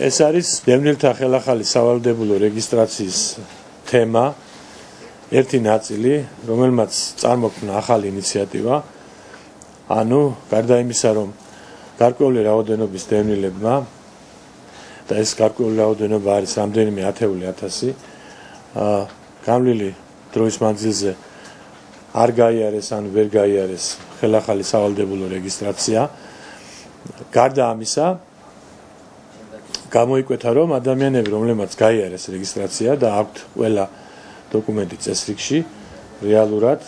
ეს არის დევნილთა ხელახალი სავალდებულო რეგისტრაციის თემა, ერთი ნაწილი, რომელმაც წარმოქმნა ახალი ინიციატივა. ანუ გარდა იმისა, რომ გარკვეული რაოდენობის დევნილებმა და ეს გარკვეული რაოდენობა არის რამდენიმე ათეული ათასი, გამლილი დროის მანძილზე არ გაიარეს ან ვერ გაიარეს ხელახალი სავალდებულო რეგისტრაცია. გარდა ამისა, გამოიკვეთა, რომ ადამიანები, რომლებმაც გაიარეს რეგისტრაცია და აქვთ ყველა დოკუმენტი წესრიგში, რეალურად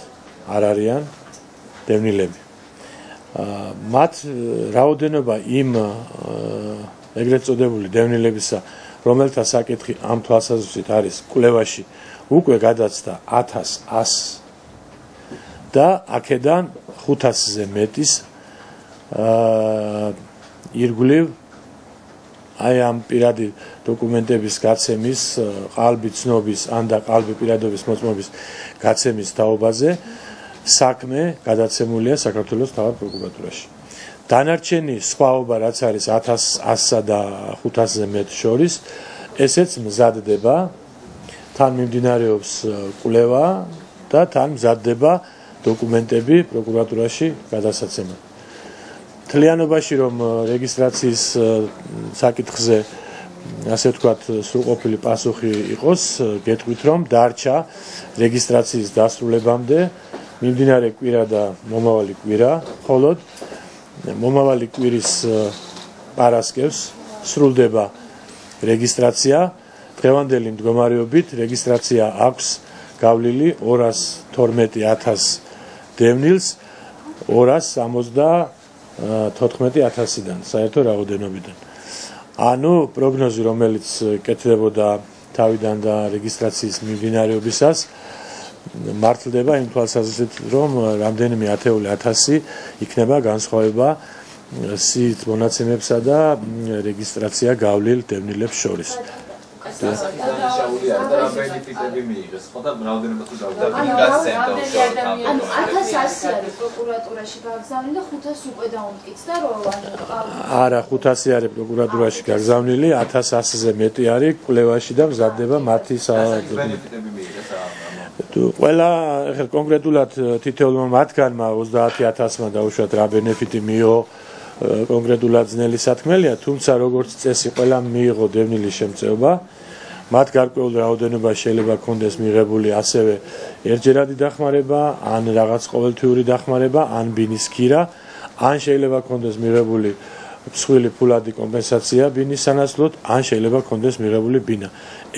არ არიან დევნილები. მათ რაოდენობა იმ ეგრეთ წოდებული დევნილებისა, რომელთა საკითხი ამ თვალსაზრისით არის კვლევაში, უკვე გადაცდა 1100 და აქედან 500-ზე მეტის ირგვლივ აი ამ პირადი დოკუმენტების გაცემის, ყალბი ცნობის ან და ყალბი პირადობის მოწმობის გაცემის თაობაზე საქმე გადაცემულია საქართველოს თავად პროკურატურაში. დანარჩენი სხვაობა, რაც არის 1100-სა და 500-ზე მეტ შორის, ესეც მზადდება, თან მიმდინარეობს კვლევა და თან მზადდება დოკუმენტები პროკურატურაში გადასაცემად. მთლიანობაში რომ რეგისტრაციის საკითხზე ასე ვთქვათ სრულყოფილი პასუხი იყოს, გეტყვით რომ დარჩა რეგისტრაციის დასრულებამდე მიმდინარე კვირა და მომავალი კვირა, მხოლოდ მომავალი კვირის პარასკევს სრულდება რეგისტრაცია. დღევანდელი მდგომარეობით რეგისტრაცია აქვს გავლილი 212,000 დევნილს 274,000-დან საერთო რაოდენობიდან. ანუ პროგნოზი, რომელიც კეთდებოდა თავიდან და რეგისტრაციის მიმდინარეობისას, მართლდება იმ თვალსაზრისით, რომ რამდენიმე ათეული ათასი იქნება განსხვავება სიით მონაცემებსა და რეგისტრაცია გავლილ დევნილებს შორის. დანაშაული არის და რა ბენეფიტები მიიღეს, ხო და რაოდენობა თუ დავდა გასცემდა უშუალოდ. ანუ 1100 არის პროკურატურაში გაგზავნილი და 500 უკვე დაუმტკიცდა, რომ არა, 500 არის პროკურატურაში გაგზავნილი, 1100-ზე მეტი არის კვლევაში და მზადდება მათი ბენეფიტები მიიღეს ყველა კონკრეტულად თითოეულმა მათგანმა 30,000-მა დაუშვათ რა ბენეფიტი მიიღო, კონკრეტულად ძნელი სათქმელია, თუმცა როგორც წესი ყველა მიიღო დევნილის შემწეობა. მათ გარკვეული რაოდენობა შეიძლება კონდეს მიღებული ასევე ერთჯერადი დახმარება, ან რაღაც ყოველთვიური დახმარება, ან ბინის ქირა, ან შეიძლება კონდეს მიღებული მსხვილი ფულადი კომპენსაცია ბინის სანაცვლოდ, ან შეიძლება კონდეს მიღებული ბინა.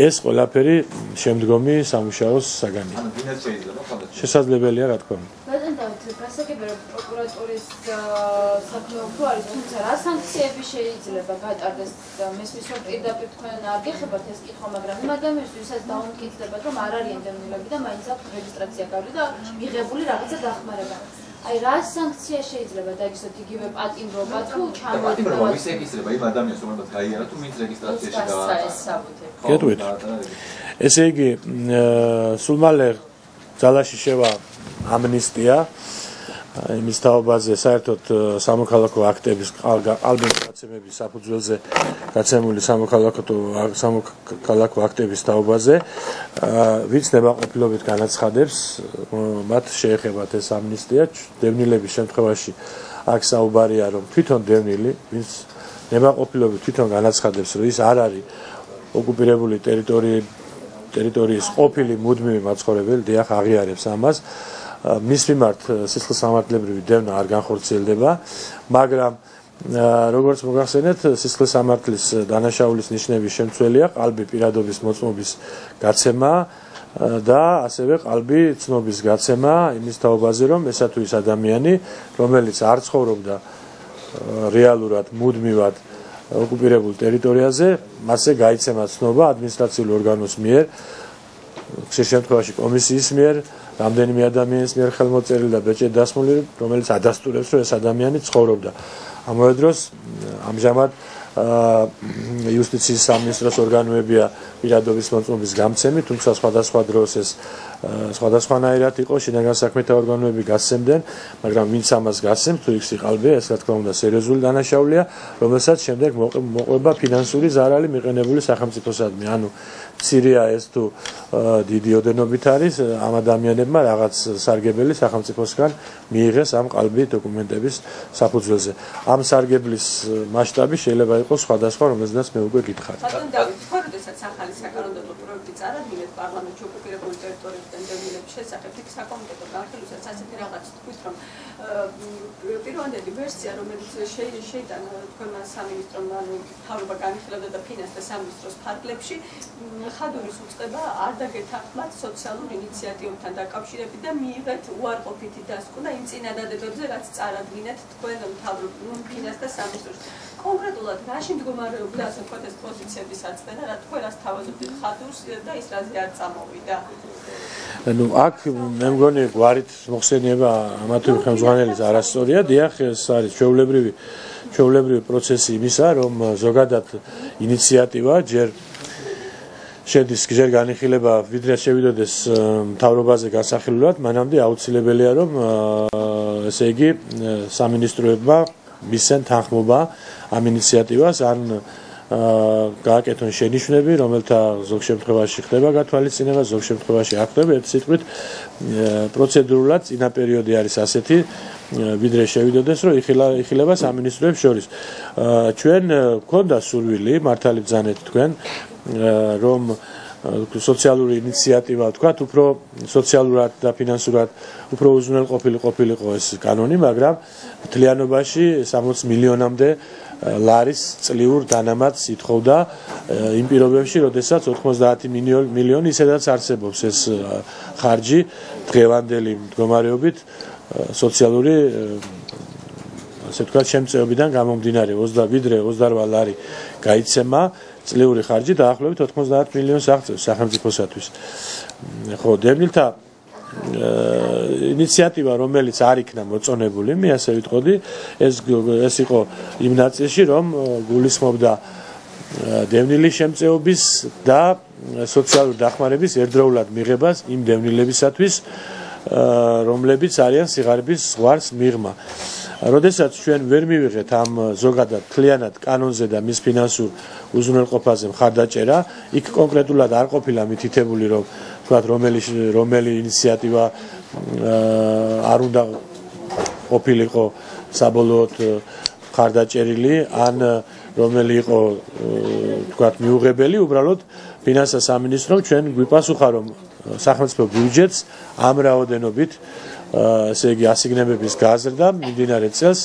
ეს ყველაფერი შემდგომი სამუშაოს საგანია. ანუ ბინაც შეიძლება ხალხი. შესაძლებელია, რა თქმა უნდა. ბატონ დავით, გასაგებია რომ პროკურატურის საქმე უფრო არის, თუმცა რა სანქციები შეიძლება გატარდეს? მესმის რომ პირდაპირ თქვენ არ გეხებათ ეს კითხვა, მაგრამ იმ ადამიანებს, ვისაც დაუმტკიცდებათ, რომ არ არიან დევნილები და მაინც აქვს რეგისტრაცია გავლილი და მიღებული რაღაცა დახმარება. აი რა სანქცია შეიძლება დაგისვათ, იგივე პატიმრობა თუ ჩამოიტანა? პატიმრობა ის ეკისრება იმ ადამიანს, რომელმაც გაიარა თუ მის რეგისტრაციაში გაატარა. გეტყვით. ესე იგი, სულ მალე ძალაში შევა ამნისტია, იმის თაობაზე საერთოდ სამოქალაქო აქტების ყალბი გაცემების საფუძველზე გაცემული სამოქალაქო აქტების თაობაზე, ვინც ნებაყოფილობით განაცხადებს, მათ შეეხებათ ეს ამნისტია. დევნილების შემთხვევაში აქ საუბარია, რომ თვითონ დევნილი, ვინც ნებაყოფილობით თვითონ განაცხადებს, რომ ის არ არის ოკუპირებული ტერიტორიის ყოფილი მუდმივი მაცხოვრებელი, დიახ, აღიარებს ამას. მის მიმართ სისხლისამართლებრივი დევნა არ განხორციელდება, მაგრამ როგორც მოგახსენეთ, სისხლისამართლის დანაშაულის ნიშნების შემცველია ყალბი პირადობის მოწმობის გაცემა და ასევე ყალბი ცნობის გაცემა იმის თაობაზე, რომ ესა თუ ის ადამიანი, რომელიც არ ცხოვრობდა რეალურად მუდმივად ოკუპირებულ ტერიტორიაზე, მასზე გაიცემა ცნობა ადმინისტრაციული ორგანოს მიერ, ხშირ შემთხვევაში კომისიის მიერ, რამდენიმე ადამიანის მიერ ხელმოწერილი და ბეჭედ დასმული, რომელიც ადასტურებს, რომ ეს ადამიანი ცხოვრობდა. ამავე დროს ამჟამად იუსტიციის სამინისტროს ორგანოებია პირადობის მოწმობის გამცემი, თუმცა სხვადასხვა დროს ეს სხვადასხვანაირად იყო შინაგან საქმეთა ორგანოები გასცემდნენ, მაგრამ ვინც ამას გასცემს, თუ იქ სიყალბეა, ეს რა თქმა უნდა სერიოზული დანაშაულია, რომელსაც შემდეგ მოყვება ფინანსური ზარალი მიყენებული სახელმწიფოსადმი. ანუ მცირეა ეს თუ დიდი ოდენობით არის ამ ადამიანებმა რაღაც სარგებელი სახელმწიფოსგან მიიღეს ამ ყალბი დოკუმენტების საფუძველზე. ამ სარგებლის მასშტაბი შეიძლება იყოს სხვადასხვა, რომელზედაც მე უკვე გითხარი. ბატონო დავით, თქვენ როდესაც ახალი საკანონმდებლო პროექტი წარადგინეთ პარლამენტში ოკუპირებული ტერიტორიებიდან დევნილების შესახებ, იქ საკომიტეტო განხილვასაც ასეთი რაღაც თქვით, რომ პირვანდელი ვერსია, რომელიც შეიტანა თქვენმა სამინისტრომ, ანუ მთავრობა განიხილავდა და ფინანსთა სამინისტროს ფარგლებში, ხადურის უწყება არ დაგეთანხმათ სოციალურ ინიციატივებთან დაკავშირებით და მიიღეთ უარყოფითი დასკვნა იმ წინადადებებზე, რაც წარადგინეთ თქვენ ფინანსთა სამინისტროს. კონკრეტულად რაში მდგომარეობდა ასე ვთქვათ ეს პოზიციების აწმენა, რა თქვენ რას თავაზობთ ხადურს და ის რაზე არ წამოვიდა? ну აქ მე მგონი გვარით მოხსენება ამათი ხელმძღვანელის არასწორია, დიახ, ეს არის ჩვეულებრივი პროცესი იმისა, რომ ზოგადად ინიციატივა ჯერ განიხილება ვიდრე შევიდოდეს მთავრობაზე გასახილულად, მანამდე აუცილებელია რომ ესე იგი სამინისტროებმა მისცენ თანხმობა ამ ინიციატივას ან გააკეთონ შენიშვნები, რომელთა ზოგ შემთხვევაში ხდება გათვალისწინება, ზოგ შემთხვევაში არ ხდება. ერთ სიტყვით პროცედურულად წინა პერიოდი არის ასეთი, ვიდრე შევიდოდეს, რომ იხილება სამინისტროებს შორის. ჩვენ გვქონდა სურვილი, მართალი ბრძანეთ თქვენ, რომ სოციალური ინიციატივა ვთქვათ, უფრო სოციალურად და ფინანსურად უფრო უზრუნველყოფილი ყოფილიყო ეს კანონი, მაგრამ მთლიანობაში 60 მილიონამდე ლარის წლიურ დანამატს ითხოვდა იმ პირობებში, როდესაც 90 მილიონი ისედაც არსებობს ეს ხარჯი დღევანდელი მდგომარეობით სოციალური ასე ვთქვათ შემწეობიდან გამომდინარე ვიდრე 28 ლარი გაიცემა წლიური ხარჯი დაახლოებით 90 მილიონს აღწევს სახელმწიფოსათვის. ხო, დევნილთა ინიციატივა, რომელიც არ იქნა მოწონებული, მე ასე ვიტყოდი, ეს იყო იმ ნაწილში, რომ გულისხმობდა დევნილის შემწეობის და სოციალური დახმარების ერთდროულად მიღებას იმ დევნილებისათვის, რომლებიც არიან სიღარიბის ზღვარს მიღმა. როდესაც ჩვენ ვერ მივიღეთ ამ ზოგადად მთლიანად კანონზე და მის ფინანსურ უზრუნველყოფაზე მხარდაჭერა, იქ კონკრეტულად არ ყოფილა მითითებული, რომ თქვათ რომელი ინიციატივა არ უნდა ყოფილიყო საბოლოოდ მხარდაჭერილი, ან რომელი იყო თქვათ მიუღებელი, უბრალოდ ფინანსთა სამინისტრომ ჩვენ გვიპასუხა, რომ სახელმწიფო ბიუჯეტს ამ რაოდენობით ესე იგი ასიგნებების გაზრდა მიმდინარე წელს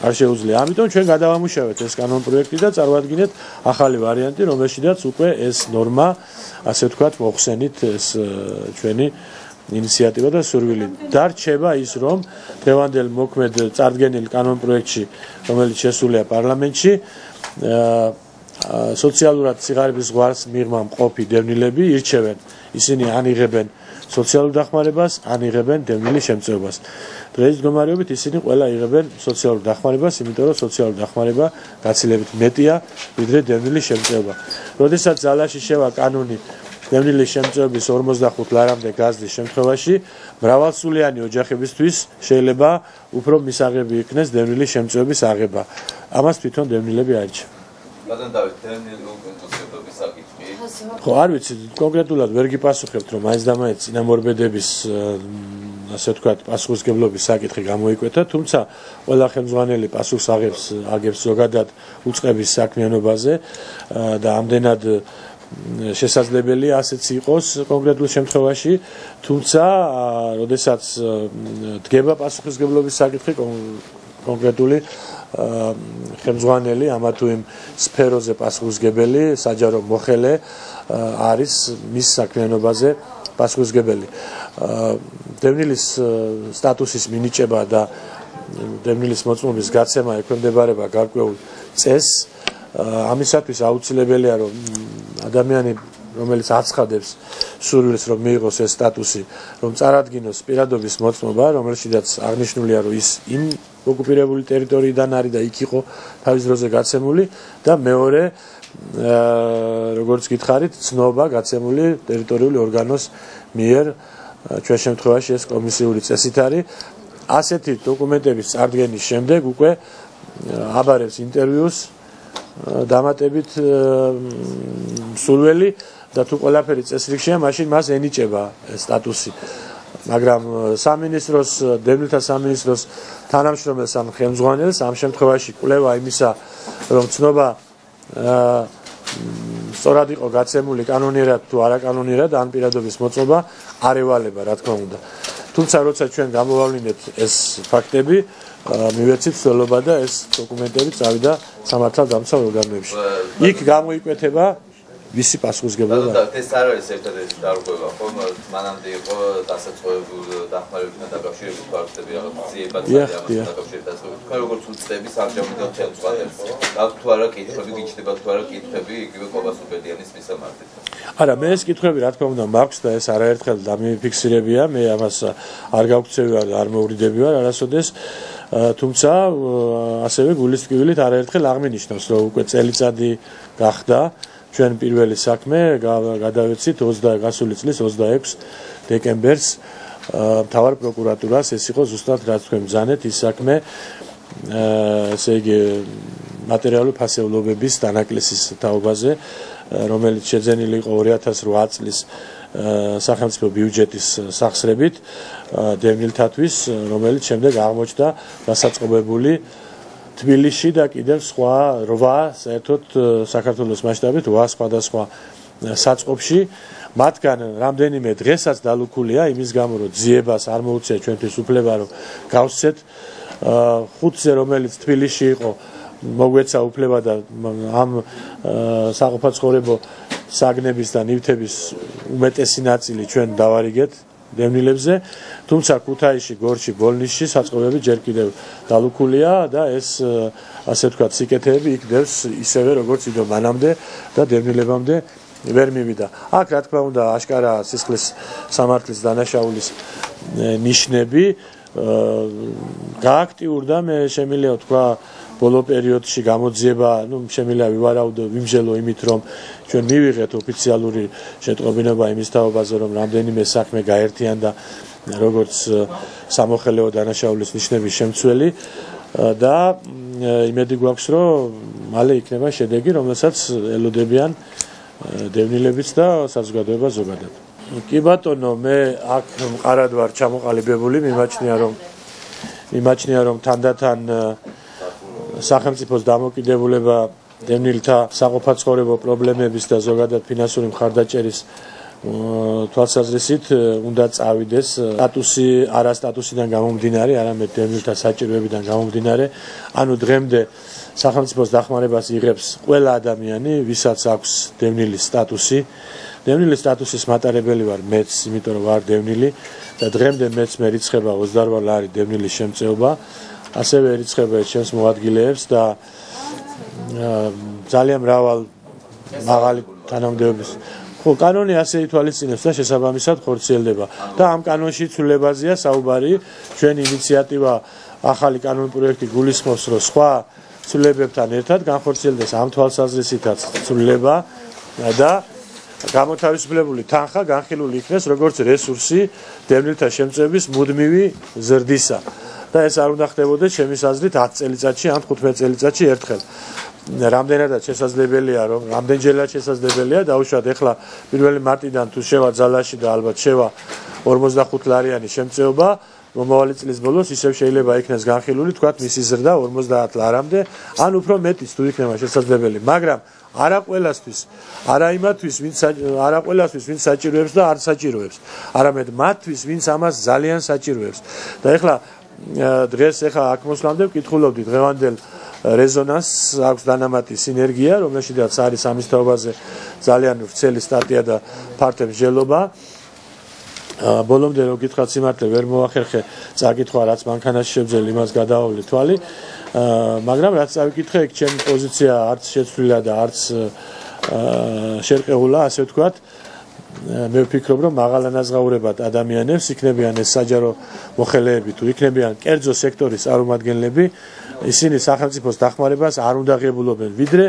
არ შეუძლია. ამიტომ ჩვენ გადავამუშავეთ ეს კანონპროექტი და წარვადგინეთ ახალი ვარიანტი, რომელშიც უკვე ეს ნორმა, ასე ვთქვათ, მოხსენით ეს ჩვენი ინიციატივა და სურვილი. დარჩება ის, რომ დღევანდელ მოქმედ წარდგენილ კანონპროექტში, რომელიც შესულია პარლამენტში, სოციალურად სიღარიბის ზღვარს მიღმა მყოფი დევნილები ირჩევენ, ისინი ანიღებენ სოციალურ დახმარებას, ან იღებენ დევნილის შემწეობას. დღეს მდგომარეობით ისინი ყველა იღებენ სოციალურ დახმარებას, იმიტომ რომ სოციალური დახმარება გაცილებით მეტია, ვიდრე დევნილის შემწეობა. როდესაც ძალაში შევა კანონი დევნილის შემწეობის 45 ლარამდე გაზრდის შემთხვევაში, მრავალსულიანი ოჯახებისთვის შეიძლება უფრო მისაღები იქნეს დევნილის შემწეობის აღება. ამას თვითონ დევნილები არჩევენ. ბატონ დავით, დევნილების საკითხი. ხო, არ ვიცი, კონკრეტულად ვერ გიპასუხებთ, რომ მაინც და მაინც წინამორბედების ასე ვთქვათ, პასუხისმგებლობის საკითხი გამოიკვეთა, თუმცა ყველა ხელმძღვანელი პასუხს აგებს ზოგადად უწყების საქმიანობაზე და ამდენად შესაძლებელია ასეც იყოს კონკრეტულ შემთხვევაში, თუმცა როდესაც დგება პასუხისმგებლობის საკითხი კონკრეტული ხელმძღვანელი ამა თუ იმ სფეროზე პასუხისმგებელი, საჯარო მოხელე არის მის საქმიანობაზე პასუხისმგებელი. დევნილის სტატუსის მინიჭება და დევნილის მოწმობის გაცემა ექვემდებარება გარკვეულ წესს. ამისათვის აუცილებელია, რომ ადამიანი, რომელიც აცხადებს სურვილს, რომ მიიღოს ეს სტატუსი, რომ წარადგინოს პირადობის მოწმობა, რომელშიც აღნიშნულია, რომ ის იმ ოკუპირებული ტერიტორიიდან არის და იქ იყო თავის დროზე გაცემული და მეორე როგორც გითხარით, ცნობა გაცემული ტერიტორიული ორგანოს მიერ, ჩვენ შემთხვევაში ეს კომისიური წესით არის. ასეთი დოკუმენტების წარდგენის შემდეგ უკვე აბარებს ინტერვიუს დამატებით სულველი და თუ ყველაფერი წესრიგშია, მაშინ მას ენიჭება სტატუსი. მაგრამ სამინისტროს, დევნილთა სამინისტროს თანამშრომელს ან ხელმძღვანელს ამ შემთხვევაში კვლევა იმისა, რომ ცნობა სწორად იყო გაცემული კანონიერად თუ არაკანონიერად, ან პირადობის მოწყობა არ ევალება, რა თქმა უნდა. თუმცა როცა ჩვენ გამოვავლინეთ ეს ფაქტები, მივეცით ცდელობა და ეს დოკუმენტები წავიდა სამართალდამცავ ორგანოებში. იქ გამოიკვეთება ვისი პასუხისმგებლობა. ეს არ არის ერთადერთი დარღვევა, ხომ? მანამდე იყო დასაწყობებული დახმარებებთან დაკავშირებით ფაქტები, რაღაც ძიებად დაკავშირებით დასაწყობებით. თქვენ როგორც უწდების ამჟამად ხელმძღვანელს, გაქვთ თუ არა კითხვები, გიჩნდება თუ არა კითხვები იგივე ყობას უბედიანის მისამართით? არა, მე ეს კითხვები რა თქმა უნდა მაქვს და ეს არაერთხელ დამიფიქსირებია, მე ამას არ გავქცევი ვარ, არ მოვრიდები ვარ არასოდეს. თუმცა ასევე გულის ტკივილით არაერთხელ აღმინიშნავს, რომ უკვე წელიწადი გახდა ჩვენ პირველი საქმე გადავეცით გასული წლის 26 დეკემბერს მთავარ პროკურატურას. ეს იყო ზუსტად რაც თქვენ ბრძანეთ ის საქმე, ესე იგი მატერიალური ფასეულობების დანაკლისის თაობაზე, რომელიც შეძენილი იყო 2008 წლის სახელმწიფო ბიუჯეტის სახსრებით დევნილთათვის, რომელიც შემდეგ აღმოჩნდა დასაწყობებული თბილისში და კიდევ სხვა 8 საერთოდ საქართველოს მასშტაბით 8 სხვადასხვა საწყობში. მათგან რამდენიმე დღესაც დალუქულია იმის გამო, რომ ძიებას არ მოუწია ჩვენთვის უფლება, რომ გავსცეთ 5-ზე, რომელიც თბილისში იყო, მოგვეცა უფლება და ამ საყოფაცხოვრებო საგნების და ნივთების უმეტესი ნაწილი ჩვენ დავარიგეთ დევნილებზე. თუმცა ქუთაისში, გორში, ბოლნისში საწყობები ჯერ კიდევ დალუქულია და ეს ასე ვთქვათ სიკეთეები იქ დევს ისევე როგორც იდო მანამდე და დევნილებამდე ვერ მივიდა. აქ რა თქმა უნდა აშკარა სისხლის სამართლის დანაშაულის ნიშნები გააქტიურდა, მე შემიძლია ვთქვა ბოლო პერიოდში გამოძიება, შემიძლია ვივარაუდო, ვიმჟელო იმით, რომ ჩვენ მივიღეთ ოფიციალური შეტყობინება იმის თაობაზე, რომ რამდენიმე საქმე გაერთიანდა როგორც სამოხელეო დანაშაულის ნიშნების შემცველი და იმედი გვაქვს, რომ მალე იქნება შედეგი, რომელსაც ელოდებიან დევნილებიც და საზოგადოება ზოგადად. კი ბატონო, მე აქ მყარად ვარ ჩამოყალიბებული, მიმაჩნია რომ თანდათან სახელმწიფოს დამოკიდებულება დევნილთა საყოფაცხოვრებო პრობლემების და ზოგადად ფინანსური მხარდაჭერის თვალსაზრისით უნდა წავიდეს სტატუსი არა სტატუსიდან გამომდინარე, არამედ დევნილთა საჭიროებიდან გამომდინარე. ანუ დღემდე სახელმწიფოს დახმარებას იღებს ყველა ადამიანი, ვისაც აქვს დევნილის სტატუსი. დევნილის სტატუსის მატარებელი ვარ მეც, იმიტომ რომ ვარ დევნილი და დღემდე მეც მერიცხება 28 ლარი დევნილის შემწეობა. ასევე ერიცხება ჩემს მოადგილეებს და ძალიან მრავალ მაღალი თანამდებობის. ხო, კანონი ასე ითვალისწინებს და შესაბამისად ხორციელდება. და ამ კანონში ცვლილებაზეა საუბარი, ჩვენი ინიციატივა ახალი კანონი პროექტი გულისხმობს, რომ სხვა ცვლილებებთან ერთად განხორციელდეს ამ თვალსაზრისითაც ცვლილება და გამოთავისუფლებული თანხა განხილული იქნეს როგორც რესურსი დევნილთა შემწეობის მუდმივი ზრდისა. და ეს არ უნდა ხდებოდეს ჩემის აზრით 10 წელიწადში ან 15 წელიწადში ერთხელ. რამდენადაც შესაძლებელია, რომ რამდენჯერაც შესაძლებელია, დაუშვათ ეხლა 1 მარტიდან თუ შევა ძალაში და ალბათ შევა 45 ლარიანი შემწეობა, მომავალი წლის ბოლოს ისევ შეიძლება იქნეს განხილული, თქვათ მისი ზრდა 50 ლარამდე, ან უფრო მეტიც თუ იქნება შესაძლებელი, მაგრამ არა ყველასთვის, არა იმათთვის, ვინც საჭიროებს და არ საჭიროებს, არამედ მათთვის, ვინც ამას ძალიან საჭიროებს. და ეხლა დღეს აქ მოსვლამდე ვკითხულობდი დღევანდელ რეზონანსს აქვს დანამატი სინერგია, რომელშიც არის ამის თაობაზე ძალიან ვრცელი სტატია და ფართო მსჯელობა. ბოლომდე რო გითხრათ სიმართლე ვერ მოახერხე წაკითხვა, რაც მანქანაში შევძელი, იმას გადავავლე თვალი, მაგრამ რაც წავიკითხე, ეგ ჩემი პოზიცია არც შეცვლილა და არც შერყეულა, ასე ვთქვათ. მე ვფიქრობ, რომ მაღალანაზღაურებად ადამიანებს იქნებიან ეს საჯარო მოხელეები თუ იქნებიან კერძო სექტორის წარმომადგენლები, ისინი სახელმწიფოს დახმარებას არ უნდა ღებულობენ, ვიდრე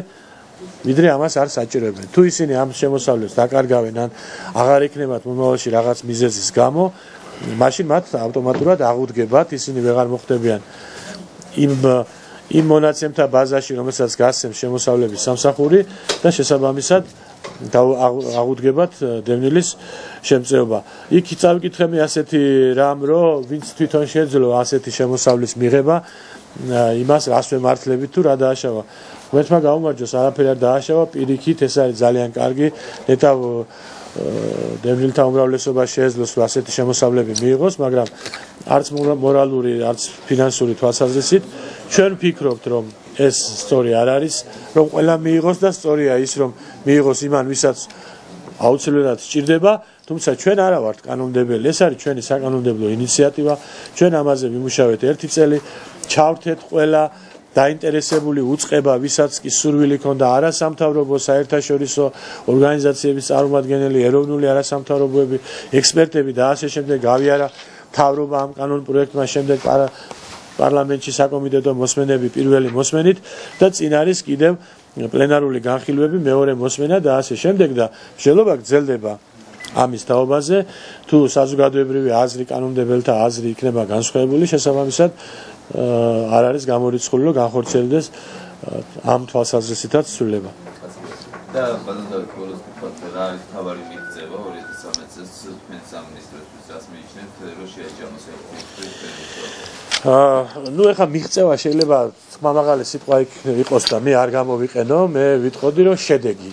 ვიდრე ამას არ საჭიროებენ. თუ ისინი ამ შემოსავლებს დაკარგავენ ან აღარ იქნებათ მომავალში რაღაც მიზეზის გამო, მაშინ მათ ავტომატურად აღუდგებათ, ისინი ვეღარ მოხდებიან იმ მონაცემთა ბაზაში, რომელსაც გასცემს შემოსავლების სამსახური და შესაბამისად აღუდგებათ დევნილის შემწეობა. იქ წავიკითხები ასეთი რამ, რომ ვინც თვითონ შეძლო ასეთი შემოსავლის მიღება, იმას რას ვემართლებით თუ რა დააშავა. ღმერთმა გაუმარჯოს, არაფერი არ დააშავა, პირიქით ეს არის ძალიან კარგი. ნეტავ დევნილთა უმრავლესობა შეეძლოს ასეთი შემოსავლები მიიღოს, მაგრამ არც მორალური, არც ფინანსური თვალსაზრისით ჩვენ ვფიქრობთ, რომ ეს სწორი არ არის, რომ ყველა მიიღოს და სწორია ის, რომ მიიღოს იმან, ვისაც აუცილებლად სჭირდება, თუმცა ჩვენ არა ვართ კანონმდებელი, ეს არის ჩვენი საკანონმდებლო ინიციატივა, ჩვენ ამაზე ვიმუშავეთ 1 წელი, ჩავრთეთ ყველა დაინტერესებული უწყება, ვისაც კი სურვილი ქონდა არასამთავრობო, საერთაშორისო ორგანიზაციების წარმომადგენელი, ეროვნული არასამთავრობოები, ექსპერტები და ასე შემდეგ გავიარა მთავრობა ამ კანონ პროექტმა, შემდეგ პარლამენტში საკომიტეტო მოსმენები პირველი მოსმენით და წინ არის კიდევ პლენარული განხილვები, მეორე მოსმენა და ასე შემდეგ და მსჯელობა გრძელდება ამის თაობაზე, თუ საზოგადოებრივი აზრი, კანონმდებელთა აზრი იქნება განსხვავებული, შესაბამისად არ არის გამორიცხული, რომ განხორციელდეს ამ თვალსაზრისითაც ცვლილება. და ბატონო კოლოს თქვათ რა არის თავარი მიღწევა 2013 წელს თქვენ სამინისტროსთვის რას მიიჩნევთ რომ შეაჯამოს ნუ ეხა მიღწევა შეიძლება ხმამაღალი სიტყვა იყოს და მე არ გამოვიყენო, მე ვიტყოდი რომ შედეგი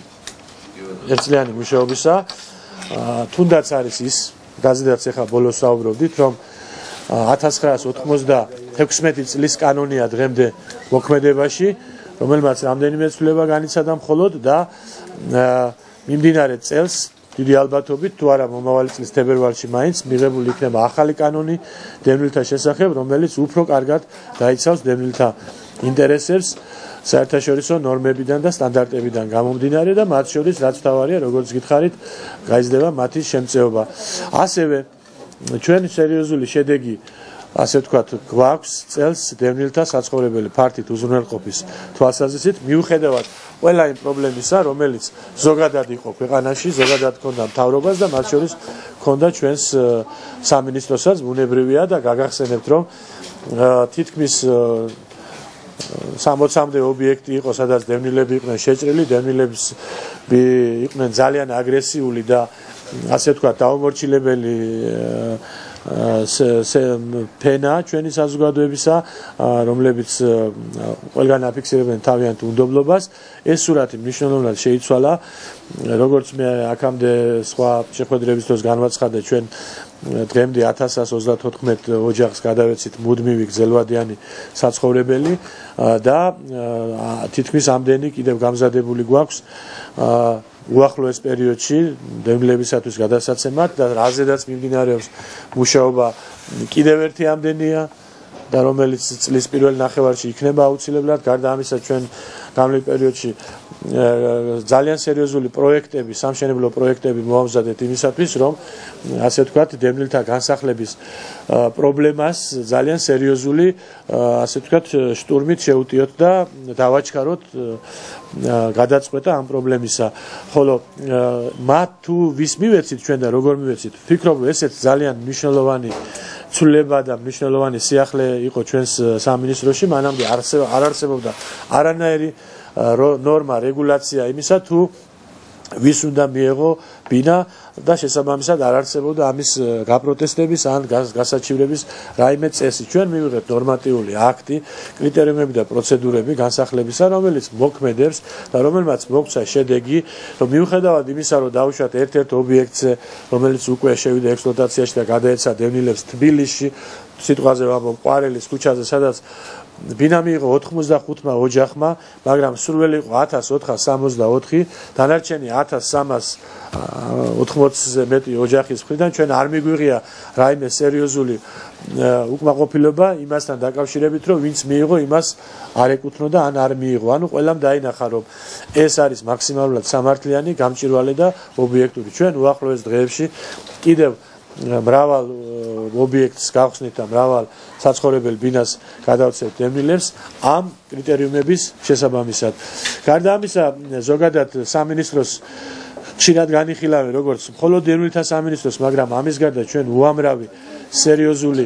ერთწლიანი მუშაობისა თუნდაც არის ის გაზიდაც ეხა ბოლოს საუბრობდით რომ 1996 წლის კანონია დღემდე მოქმედებაში, რომელმაც რამდენიმე ცვლილება განიცადა მხოლოდ და მიმდინარე წელს დიდი ალბათობით თუ არა მომავალი წლის თებერვალში მაინც მიღებული იქნება ახალი კანონი დევნილთა შესახებ, რომელიც უფრო კარგად დაიცავს დევნილთა ინტერესებს საერთაშორისო ნორმებიდან და სტანდარტებიდან გამომდინარე და მათ შორის რაც თავარია, როგორც გითხარით, გაიზრდება მათი შემწეობა. ასევე ჩვენი სერიოზული შედეგი ასე ვთქვათ, გვაქვს წელს დევნილთა საცხოვრებელი ფართით უზრუნველყოფის თვალსაზრისით, მიუხედავად ყველა იმ პრობლემისა, რომელიც ზოგადად იყო ქვეყანაში, ზოგადად ქონდა მთავრობას და მათ შორის ქონდა ჩვენს სამინისტროსაც, ბუნებრივია და გაგახსენებთ, რომ თითქმის 60-მდე ობიექტი იყო, სადაც დევნილები იყვნენ შეჭრილი, დევნილები იყვნენ ძალიან აგრესიული და ასე ვთქვათ, დაუმორჩილებელი ფენა ჩვენი საზოგადოებისა, რომლებიც ყველგან აფიქსირებენ თავიანთ უნდობლობას. ეს სურათი მნიშვნელოვნად შეიცვალა, როგორც მე აქამდე სხვა შეხვედრების დროს განვაცხადე, ჩვენ დღემდე 1134 ოჯახს გადავეცით მუდმივი გრძელვადიანი საცხოვრებელი და თითქმის ამდენი კიდევ გამზადებული გვაქვს უახლოეს პერიოდში დევნილებისათვის გადასაცემად და რაზედაც მიმდინარეობს მუშაობა კიდევ ერთი ამდენია და რომელიც წლის პირველ ნახევარში იქნება აუცილებლად. გარდა ამისა ჩვენ გამლე პერიოდში ძალიან სერიოზული პროექტები, სამშენებლო პროექტები მოამზადეთ იმისათვის, რომ ასე ვთქვათ, დევნილთა განსახლების პრობლემას ძალიან სერიოზული, ასე ვთქვათ, შტურმით შევუტიოთ და დავაჩქაროთ გადაწყვეტა ამ პრობლემისა. ხოლო მათ თუ ვის მივეცით ჩვენ და როგორ მივეცით, ვფიქრობ, ესეც ძალიან მნიშვნელოვანი ცვლილება და მნიშვნელოვანი სიახლე იყო ჩვენს სამინისტროში, მანამდე არ არსებობდა არანაირი ნორმა, რეგულაცია იმისა, თუ ვის უნდა მიეღო ბინა და შესაბამისად არ არსებობდა ამის გაპროტესტების ან გასაჩივრების რაიმე წესი. ჩვენ მივიღეთ ნორმატიული აქტი, კრიტერიუმები და პროცედურები განსახლებისა, რომელიც მოქმედებს და რომელმაც მოგცა შედეგი, რომ მიუხედავად იმისა, რომ დავუშვათ ერთ-ერთ ობიექტზე, რომელიც უკვე შევიდა ექსპლუატაციაში და გადაეცა დევნილებს თბილისში, სიტყვაზე ვამბობ, ყვარელის ქუჩაზე, სადაც ბინა მიიღო 85 ოჯახმა, მაგრამ სურველი იყო 1464, დანარჩენი 1380-ზე მეტი ოჯახის მხრიდან ჩვენ არ მიგვიღია რაიმე სერიოზული უკმაყოფილება იმასთან დაკავშირებით, რომ ვინც მიიღო, იმას არ ეკუთვნოდა ან არ მიიღო. ანუ ყველამ დაინახა, რომ ეს არის მაქსიმალურად სამართლიანი, გამჭვირვალე და ობიექტური. ჩვენ უახლოეს დღეებში კიდევ მრავალ ობიექტს გავხსნით და მრავალ საცხოვრებელ ბინას გადავწევთ დევნილებს ამ კრიტერიუმების შესაბამისად. გარდა ამისა, ზოგადად სამინისტროს ხშირად განიხილავენ როგორც მხოლოდ დევნილთა სამინისტროს, მაგრამ ამის გარდა ჩვენ უამრავი სერიოზული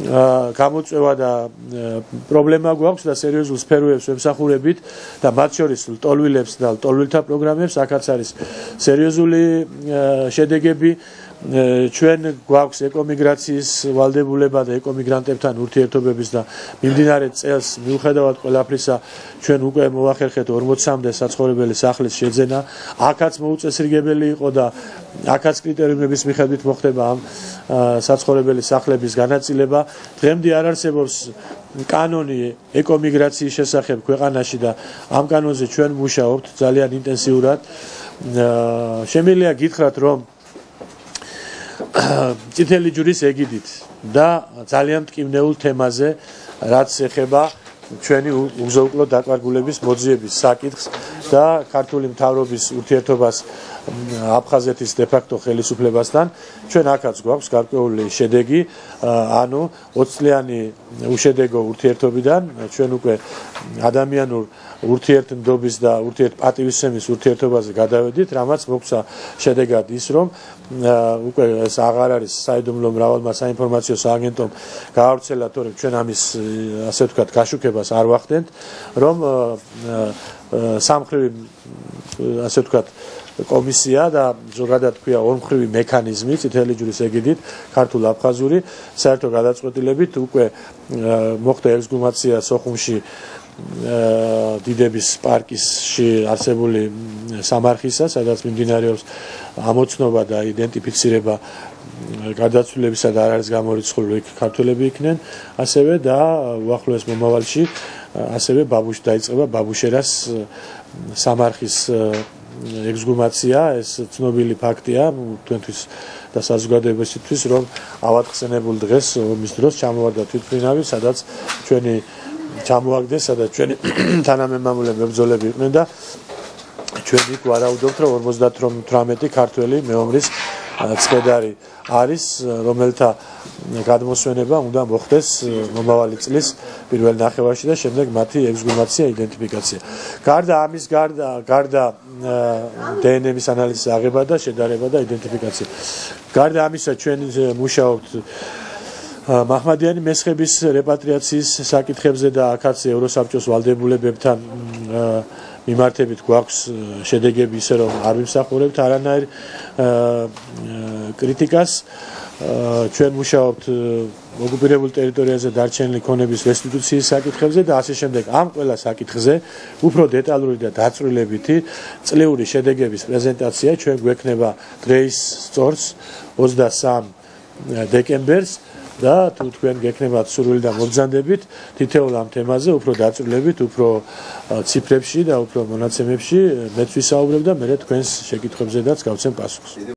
გამოწვევა და პრობლემა გვაქვს და სერიოზულ სფეროებს ვემსახურებით და მათ შორის ლტოლვილებს და ლტოლვილთა პროგრამებს, აქაც არის სერიოზული შედეგები. ჩვენ გვაქვს ეკომიგრაციის ვალდებულება და ეკომიგრანტებთან ურთიერთობების და მიმდინარე წელს მიუხედავად ყველაფრისა ჩვენ უკვე მოახერხეთ 40-მდე საცხოვრებელი სახლის შეძენა. აქაც მოუწესრიგებელი იყო და აქაც კრიტერიუმების მიხედვით მოხდება ამ საცხოვრებელი სახლების განაწილება. დღემდე არ არსებობს კანონი ეკომიგრაციის შესახებ ქვეყანაში და ამ კანონზე ჩვენ მუშაობთ ძალიან ინტენსიურად. შემიძლია გითხრათ, რომ წითელი ჯვრის ეგიდით და ძალიან მტკივნეულ თემაზე, რაც ეხება ჩვენი უგზო-უკლო დაკარგულების მოძიების საკითხს და ქართული მთავრობის ურთიერთობას აფხაზეთის დე-ფაქტო ხელისუფლებასთან, ჩვენ აქაც გვაქვს გარკვეული შედეგი, ანუ 20 წლიანი უშედეგო ურთიერთობიდან ჩვენ უკვე ადამიანურ ურთიერთმდობის და ურთიერთპატივისცემის ურთიერთობაზე გადავედით, რამაც მოგვცა შედეგად ის, რომ უკვე ეს აღარ არის საიდუმლო მრავალმა საინფორმაციო სააგენტომ გაავრცელა, თორემ ჩვენ ამის ასე ვთქვათ გაშუქებას არ ვახდენთ, რომ სამხრივი ასე ვთქვათ კომისია და ზოგადად თქვია ორმხრივი მექანიზმი წითელი ჯვრის ეგიდით ქართულ-აფხაზური საერთო გადაწყვეტილებით უკვე მოხდა ექსგუმაცია სოხუმში დიდების პარკში არსებული სამარხისა, სადაც მიმდინარეობს ამოცნობა და იდენტიფიცირება გარდაცვლილებისა და არ არის გამორიცხული ქართველები იქნენ, ასევე და უახლოეს მომავალში ასევე დაიწყება ბაბუშერას სამარხის ექსგუმაცია. ეს ცნობილი ფაქტია თქვენთვის და საზოგადოებისთვის, რომ ავადხსენებულ დღეს ომის დროს ჩამოვარდა თვითმფრინავი, სადაც ჩვენი ჩამოაგდეს, სადაც ჩვენი თანამემამულე მებრძოლები იყვნენ და ჩვენ იქ ვარაუდობთ, რომ 58 ქართველი მეომრის ცხედარი არის, რომელთა გადმოსვენება უნდა მოხდეს მომავალი წლის პირველ ნახევარში და შემდეგ მათი ექსგუმაცია, იდენტიფიკაცია. გარდა ამის, გარდა დნმ-ის ანალიზის აღება და შედარება და იდენტიფიკაცია. გარდა ამისა, ჩვენ მუშაობთ მაჰმადიანი მესხების რეპატრიაციის საკითხებზე და აქაც ევროსაბჭოს ვალდებულებებთან მიმართებით გვაქვს შედეგები ისე, რომ არ ვიმსახურებთ არანაირ კრიტიკას. ჩვენ მუშაობთ ოკუპირებულ ტერიტორიაზე დარჩენილი ქონების რესტიტუციის საკითხებზე და ასე შემდეგ. ამ ყველა საკითხზე უფრო დეტალური და დაწვრილებითი წლიური შედეგების პრეზენტაცია ჩვენ გვექნება დღეს სწორს 23 დეკემბერს და თუ თქვენ გექნებათ სურვილი და მობრძანდებით თითოეულ ამ თემაზე უფრო დაწვრილებით, უფრო ციფრებში და უფრო მონაცემებში მეც ვისაუბრებ და მე თქვენს შეკითხვებზედაც გავცემ პასუხს.